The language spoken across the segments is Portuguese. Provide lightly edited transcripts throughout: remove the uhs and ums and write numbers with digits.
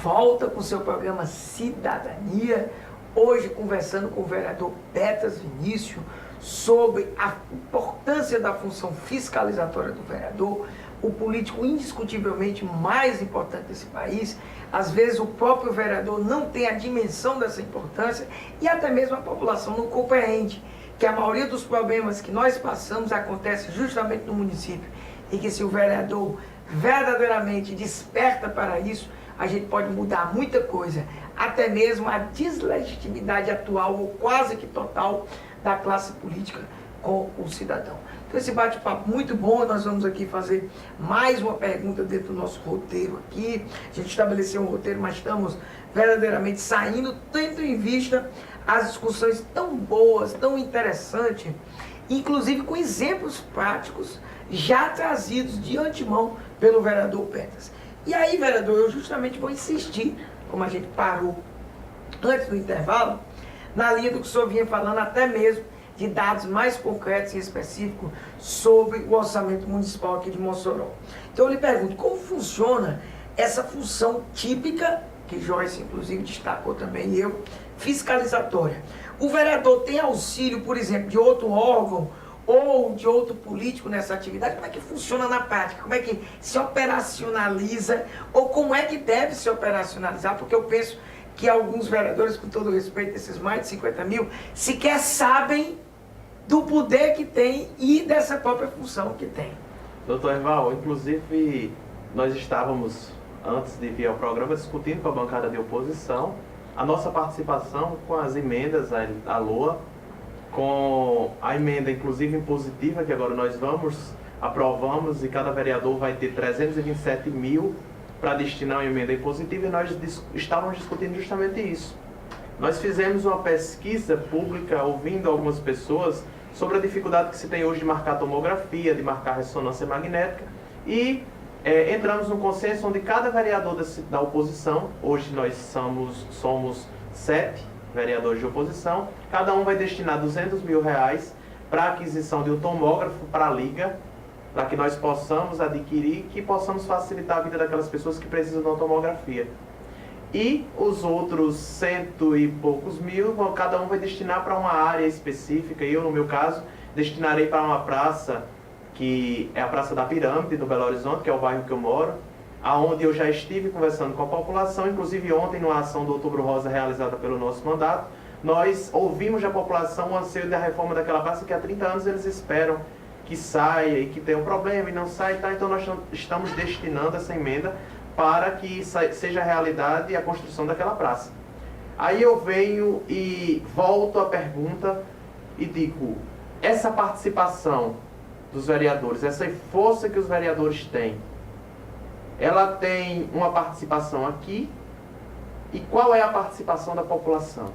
volta com o seu programa Cidadania, hoje conversando com o vereador Petras Vinícius sobre a importância da função fiscalizatória do vereador, o político indiscutivelmente mais importante desse país. Às vezes o próprio vereador não tem a dimensão dessa importância e até mesmo a população não compreende que a maioria dos problemas que nós passamos acontece justamente no município e que se o vereador verdadeiramente desperta para isso, a gente pode mudar muita coisa, até mesmo a deslegitimidade atual ou quase que total da classe política com o cidadão. Então esse bate-papo muito bom, nós vamos aqui fazer mais uma pergunta dentro do nosso roteiro aqui. A gente estabeleceu um roteiro, mas estamos verdadeiramente saindo, tendo em vista as discussões tão boas, tão interessantes, inclusive com exemplos práticos já trazidos de antemão pelo vereador Petras. E aí, vereador, eu justamente vou insistir, como a gente parou antes do intervalo, na linha do que o senhor vinha falando, até mesmo de dados mais concretos e específicos sobre o orçamento municipal aqui de Mossoró. Então eu lhe pergunto, como funciona essa função típica, que Joyce inclusive destacou também, e eu, fiscalizatória? O vereador tem auxílio, por exemplo, de outro órgão ou de outro político nessa atividade? Como é que funciona na prática? Como é que se operacionaliza? Ou como é que deve se operacionalizar? Porque eu penso que alguns vereadores, com todo respeito, esses mais de 50 mil, sequer sabem do poder que tem e dessa própria função que tem. Doutor Erval, inclusive nós estávamos, antes de vir ao programa, discutindo com a bancada de oposição a nossa participação com as emendas à LOA, com a emenda inclusive impositiva, que agora nós aprovamos, e cada vereador vai ter 327 mil para destinar uma emenda impositiva, e nós estávamos discutindo justamente isso. Nós fizemos uma pesquisa pública, ouvindo algumas pessoas, sobre a dificuldade que se tem hoje de marcar tomografia, de marcar ressonância magnética, e entramos num consenso onde cada vereador da oposição, hoje nós somos 7 vereadores de oposição, cada um vai destinar 200 mil reais para a aquisição de um tomógrafo para a Liga, para que nós possamos adquirir, que possamos facilitar a vida daquelas pessoas que precisam de uma tomografia. E os outros 100 e poucos mil, cada um vai destinar para uma área específica. Eu, no meu caso, destinarei para uma praça, que é a Praça da Pirâmide, no Belo Horizonte, que é o bairro que eu moro, aonde eu já estive conversando com a população, inclusive ontem, numa ação do Outubro Rosa realizada pelo nosso mandato, nós ouvimos da população o anseio da reforma daquela praça, que há 30 anos eles esperam que saia e que tem um problema e não sai, tá? Então nós estamos destinando essa emenda para que seja realidade a construção daquela praça. Aí eu venho e volto à pergunta e digo, essa participação dos vereadores, essa força que os vereadores têm, ela tem uma participação aqui, e qual é a participação da população?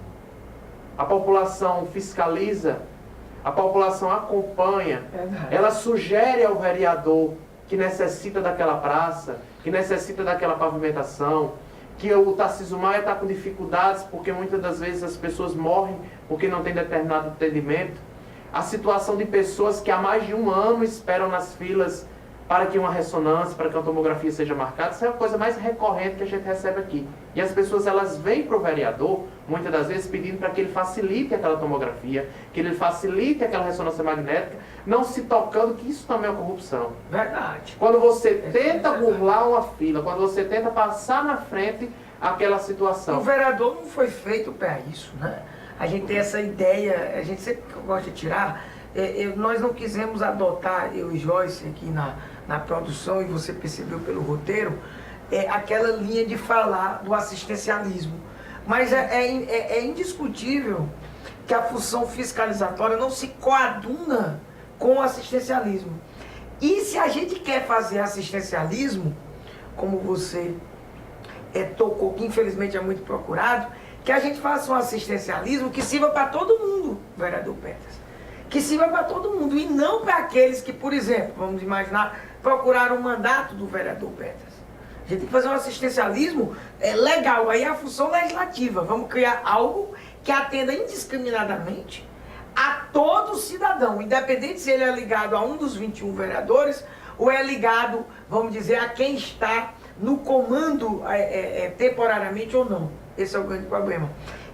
A população fiscaliza, a população acompanha, ela sugere ao vereador que necessita daquela praça, que necessita daquela pavimentação, que o Tarcísio Maia está com dificuldades porque muitas das vezes as pessoas morrem porque não tem determinado atendimento. A situação de pessoas que há mais de um ano esperam nas filas para que uma ressonância, para que uma tomografia seja marcada, isso é a coisa mais recorrente que a gente recebe aqui. E as pessoas, elas vêm para o vereador, muitas das vezes, pedindo para que ele facilite aquela tomografia, que ele facilite aquela ressonância magnética, não se tocando que isso também é corrupção. Verdade. Quando você tenta burlar uma fila, quando você tenta passar na frente aquela situação. O vereador não foi feito para isso, né? A gente tem essa ideia, a gente sempre gosta de tirar, nós não quisemos adotar, eu e Joyce aqui na produção, e você percebeu pelo roteiro, aquela linha de falar do assistencialismo. Mas é indiscutível que a função fiscalizatória não se coaduna com o assistencialismo. E se a gente quer fazer assistencialismo, como você tocou, que infelizmente é muito procurado, que a gente faça um assistencialismo que sirva para todo mundo, vereador Petras. Que sirva para todo mundo e não para aqueles que, por exemplo, vamos imaginar, procuraram o mandato do vereador Petras. A gente tem que fazer um assistencialismo legal, aí é a função legislativa. Vamos criar algo que atenda indiscriminadamente a todo cidadão, independente se ele é ligado a um dos 21 vereadores ou é ligado, vamos dizer, a quem está no comando temporariamente ou não. Esse é o grande problema.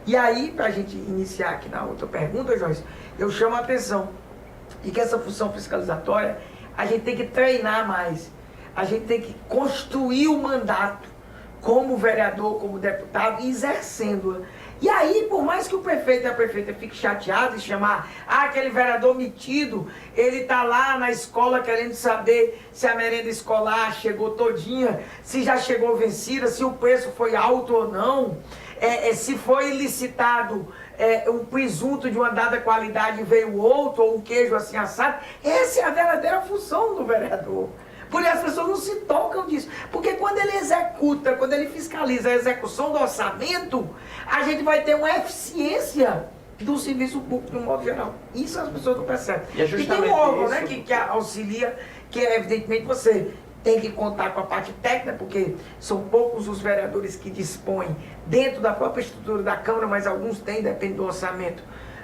E aí, para a gente iniciar aqui na outra pergunta, Joyce, eu chamo a atenção de que essa função fiscalizatória a gente tem que treinar mais, a gente tem que construir o mandato como vereador, como deputado, e exercendo-a. E aí, por mais que o prefeito e a prefeita fiquem chateados e chamar, aquele vereador metido, ele tá lá na escola querendo saber se a merenda escolar chegou todinha, se já chegou vencida, se o preço foi alto ou não, se foi licitado um presunto de uma dada qualidade e veio outro, ou um queijo assim assado. Essa é a verdadeira função do vereador. Por isso as pessoas não se tocam disso. Porque quando ele executa, quando ele fiscaliza a execução do orçamento, a gente vai ter uma eficiência do serviço público de um modo geral. Isso as pessoas não percebem. E tem um órgão, né, que auxilia, que evidentemente você tem que contar com a parte técnica, porque são poucos os vereadores que dispõem, dentro da própria estrutura da Câmara, mas alguns têm, depende do orçamento,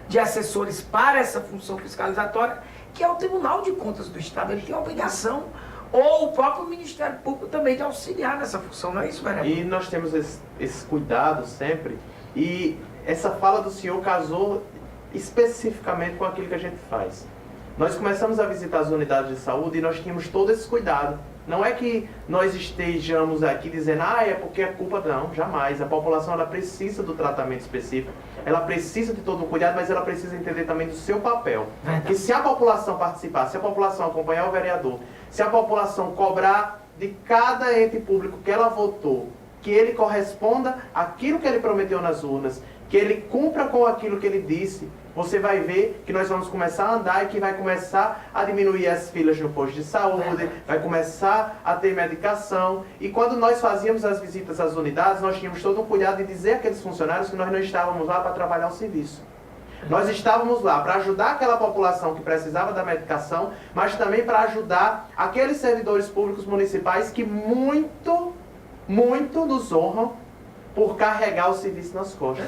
de assessores para essa função fiscalizatória, que é o Tribunal de Contas do Estado. Ele tem a obrigação, ou o próprio Ministério Público também, de auxiliar nessa função, não é isso, vereador? E nós temos esse cuidado sempre, e essa fala do senhor casou especificamente com aquilo que a gente faz. Nós começamos a visitar as unidades de saúde e nós tínhamos todo esse cuidado. Não é que nós estejamos aqui dizendo, é porque é culpa, não, jamais. A população ela precisa do tratamento específico, ela precisa de todo o cuidado, mas ela precisa entender também do seu papel. Que se a população participar, se a população acompanhar o vereador, se a população cobrar de cada ente público que ela votou, que ele corresponda àquilo que ele prometeu nas urnas, que ele cumpra com aquilo que ele disse, você vai ver que nós vamos começar a andar e que vai começar a diminuir as filas no posto de saúde, vai começar a ter medicação. E quando nós fazíamos as visitas às unidades, nós tínhamos todo um cuidado de dizer àqueles funcionários que nós não estávamos lá para trabalhar o serviço. Nós estávamos lá para ajudar aquela população que precisava da medicação, mas também para ajudar aqueles servidores públicos municipais que muito nos honram por carregar o serviço nas costas.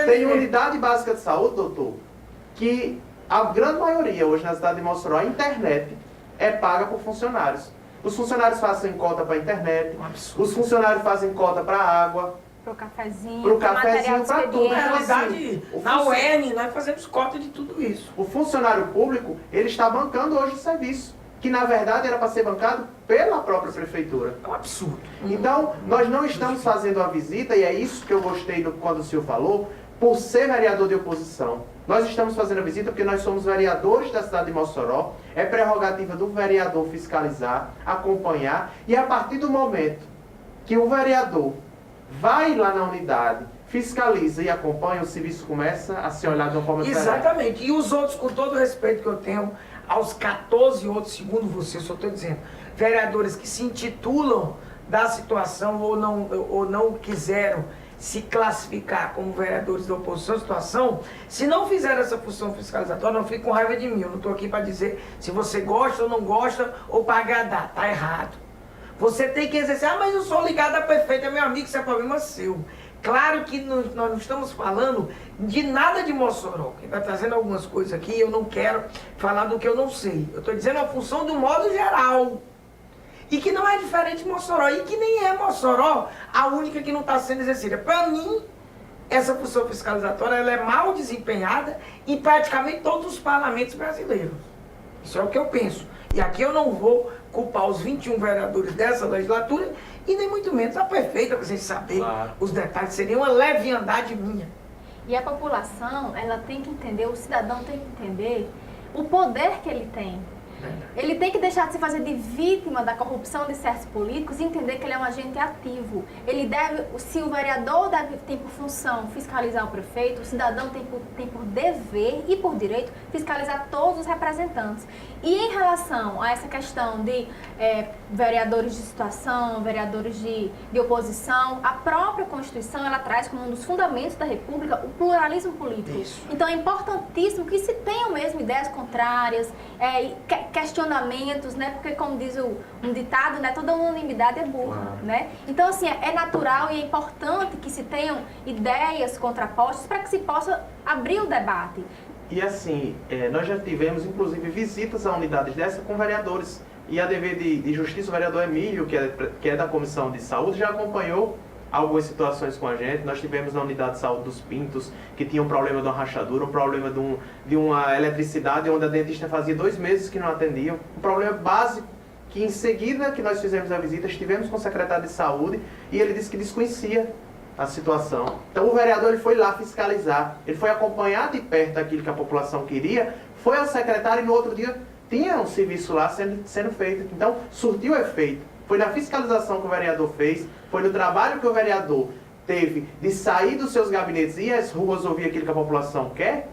Tem unidade básica de saúde, doutor, que a grande maioria hoje na cidade de Mossoró, a internet é paga por funcionários. Os funcionários fazem cota para a internet, os funcionários fazem cota para a água, para o cafezinho, para tudo. Na realidade, na UERN, nós fazemos cota de tudo isso. O funcionário público, ele está bancando hoje o serviço, que na verdade era para ser bancado pela própria prefeitura. É um absurdo. Então, nós não estamos fazendo a visita, e é isso que eu gostei quando o senhor falou, por ser vereador de oposição. Nós estamos fazendo a visita porque nós somos vereadores da cidade de Mossoró, é prerrogativa do vereador fiscalizar, acompanhar, e a partir do momento que o vereador vai lá na unidade, fiscaliza e acompanha, o serviço começa a ser olhado de uma forma diferente. Exatamente. E os outros, com todo o respeito que eu tenho aos 14 outros, segundo você, só estou dizendo, vereadores que se intitulam da situação ou não quiseram se classificar como vereadores da oposição à situação, se não fizeram essa função fiscalizatória, não fique com raiva de mim. Eu não estou aqui para dizer se você gosta ou não gosta ou para agradar. Está errado. Você tem que exercer, mas eu sou ligado à prefeita, meu amigo, isso é problema seu. Claro que nós não estamos falando de nada de Mossoró. Quem está trazendo algumas coisas aqui, eu não quero falar do que eu não sei. Eu estou dizendo a função do modo geral. E que não é diferente de Mossoró. E que nem é Mossoró a única que não está sendo exercida. Para mim, essa função fiscalizatória ela é mal desempenhada em praticamente todos os parlamentos brasileiros. Isso é o que eu penso. E aqui eu não vou culpar os 21 vereadores dessa legislatura e nem muito menos a prefeita, para vocês saberem os detalhes. Seria uma leviandade minha. E a população, ela tem que entender, o cidadão tem que entender o poder que ele tem. Ele tem que deixar de se fazer de vítima da corrupção de certos políticos e entender que ele é um agente ativo. Ele deve, se o vereador tem por função fiscalizar o prefeito, o cidadão tem por dever e por direito fiscalizar todos os representantes. E em relação a essa questão de vereadores de situação, vereadores de oposição, a própria Constituição ela traz como um dos fundamentos da República o pluralismo político. Isso. Então é importantíssimo que se tenham mesmo ideias contrárias, questionamentos, né? Porque como diz um ditado, né? Toda unanimidade é burra, né? Então assim, é natural e é importante que se tenham ideias contrapostas para que se possa abrir o debate. E assim, nós já tivemos inclusive visitas a unidades dessa com vereadores E a dever de justiça, o vereador Emílio, que é da Comissão de Saúde, já acompanhou algumas situações com a gente. Nós tivemos na unidade de saúde dos Pintos, que tinha um problema de uma rachadura, um problema de uma eletricidade, onde a dentista fazia 2 meses que não atendia, um problema básico, que em seguida que nós fizemos a visita, estivemos com o secretário de saúde, e ele disse que desconhecia a situação. Então o vereador ele foi lá fiscalizar, ele foi acompanhar de perto aquilo que a população queria, foi ao secretário e no outro dia tinha um serviço lá sendo feito. Então surtiu efeito. Foi na fiscalização que o vereador fez, foi no trabalho que o vereador teve de sair dos seus gabinetes e ir às ruas ouvir aquilo que a população quer,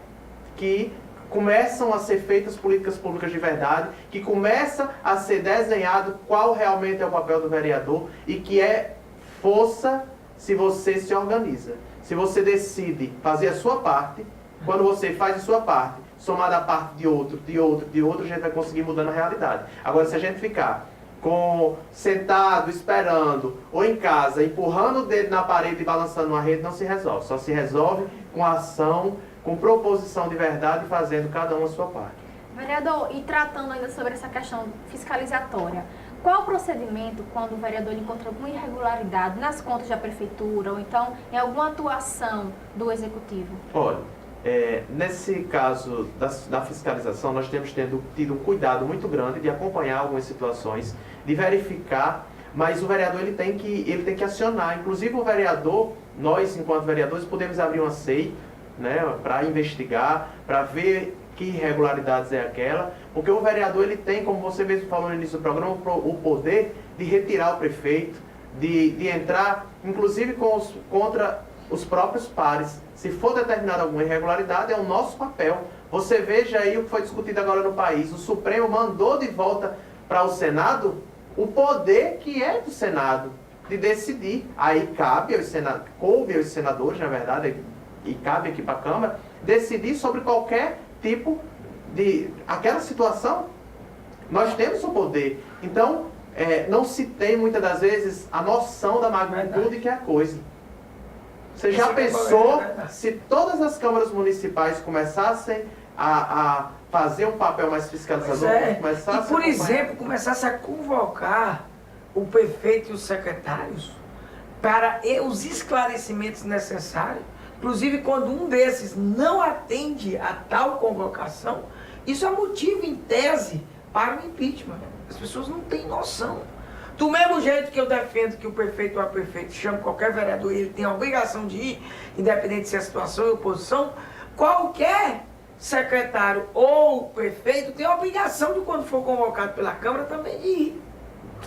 que começam a ser feitas políticas públicas de verdade, que começa a ser desenhado qual realmente é o papel do vereador e que é força se você se organiza. Se você decide fazer a sua parte, quando você faz a sua parte, somada a parte de outro, a gente vai conseguir mudar na realidade. Agora, se a gente ficar sentado, esperando, ou em casa, empurrando o dedo na parede e balançando uma rede, não se resolve. Só se resolve com ação, com proposição de verdade, fazendo cada um a sua parte. Vereador, e tratando ainda sobre essa questão fiscalizatória, qual o procedimento quando o vereador encontra alguma irregularidade nas contas da prefeitura ou então em alguma atuação do executivo? Olha, nesse caso da fiscalização, nós temos tido um cuidado muito grande de acompanhar algumas situações, de verificar, mas o vereador ele tem que acionar. Inclusive o vereador, nós enquanto vereadores podemos abrir uma SEI, né, para investigar, para ver que irregularidades é aquela, porque o vereador ele tem, como você mesmo falou no início do programa, o poder de retirar o prefeito, de entrar, inclusive contra os próprios pares. Se for determinada alguma irregularidade, é o nosso papel. Você veja aí o que foi discutido agora no país. O Supremo mandou de volta para o Senado o poder que é do Senado de decidir. Aí coube aos senadores, na verdade, e cabe aqui para a Câmara, decidir sobre qualquer tipo de aquela situação. Nós temos o poder. Então, não se tem muitas das vezes a noção da magnitude que é a coisa. Você já pensou se todas as câmaras municipais começassem a fazer um papel mais fiscalizador? E, por exemplo, começasse a convocar o prefeito e os secretários para os esclarecimentos necessários. Inclusive, quando um desses não atende a tal convocação, isso é motivo, em tese, para o impeachment. As pessoas não têm noção. Do mesmo jeito que eu defendo que o prefeito ou a prefeita chame qualquer vereador e ele tem a obrigação de ir, independente se a situação é oposição, qualquer secretário ou prefeito tem a obrigação de, quando for convocado pela Câmara, também de ir.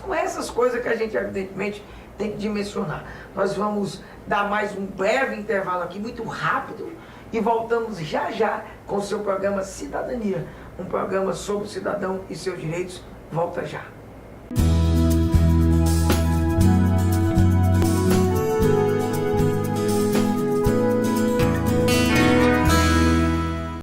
São essas coisas que a gente, evidentemente, tem que dimensionar. Nós vamos dar mais um breve intervalo aqui, muito rápido, e voltamos já já com o seu programa Cidadania, um programa sobre o cidadão e seus direitos. Volta já.